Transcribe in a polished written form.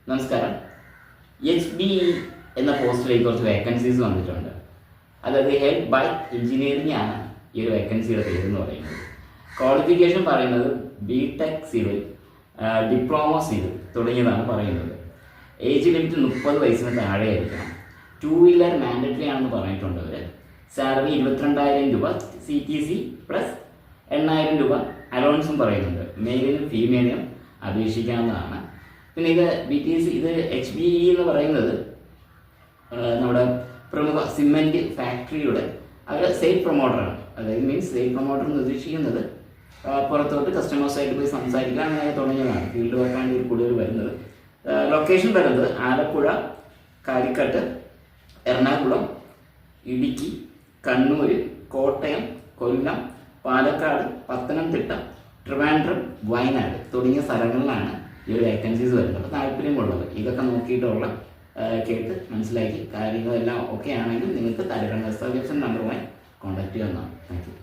നമസ്കാരം. HB എന്ന പോസ്റ്റിലേക്ക് കുറച്ച് വേക്കൻസീസ് വന്നിട്ടുണ്ട്. അതായത് ഹെഡ് ബൈ എഞ്ചിനീയറിംഗ് ആണ് ഈ ഒരു വേക്കൻസിയുടെ പേര് എന്ന് പറയുന്നത്. ക്വാളിഫിക്കേഷൻ പറയുന്നത് BTech സിവിൽ, ഡിപ്ലോമ സിവിൽ തുടങ്ങിയതാണ് പറയുന്നത്. ഏജ് ലിമിറ്റ് 30 വയസ്സിന് താഴെ ആയിരിക്കണം. 2 വീലർ മാൻഡറ്ററി ആണെന്ന് പറഞ്ഞിട്ടുണ്ട് അവർ. സാലറി 22,000 രൂപ CTC പ്ലസ് 8,000 രൂപ അലോൺസും പറയുന്നുണ്ട്. മെയിലിനും ഫീമെയിലിനും അപേക്ഷിക്കാവുന്നതാണ്. പിന്നെ ഇത് HBE എന്ന് പറയുന്നത് നമ്മുടെ പ്രമുഖ സിമെൻറ്റ് ഫാക്ടറിയുടെ അവർ സെയിൽ പ്രൊമോട്ടറാണ്. അതായത് മീൻസ് സെയിൽ പ്രൊമോട്ടർ എന്ന് ഉദ്ദേശിക്കുന്നത് പുറത്തോട്ട് കസ്റ്റമേഴ്സായിട്ട് പോയി സംസാരിക്കാൻ അങ്ങനെ തുടങ്ങിയതാണ്. ഫീൽഡ് വർക്കാണ് ഇതിൽ കൂടുതൽ വരുന്നത്. ലൊക്കേഷൻ വരുന്നത് ആലപ്പുഴ, കാലിക്കട്ട്, എറണാകുളം, ഇടുക്കി, കണ്ണൂർ, കോട്ടയം, കൊല്ലം, പാലക്കാട്, പത്തനംതിട്ട, ട്രിവാൻഡ്രം, വയനാട് തുടങ്ങിയ സ്ഥലങ്ങളിലാണ് ഈ ഒരു വേക്കൻസീസ് വരുന്നത്. അപ്പോൾ താല്പര്യമുള്ളത് ഇതൊക്കെ നോക്കിയിട്ടുള്ള കേട്ട് മനസ്സിലാക്കി കാര്യങ്ങളെല്ലാം ഓക്കെ ആണെങ്കിൽ നിങ്ങൾക്ക് താല്പര്യം നമ്പറുമായി കോൺടാക്ട് ചെയ്യാവുന്നതാണ്. Thank you.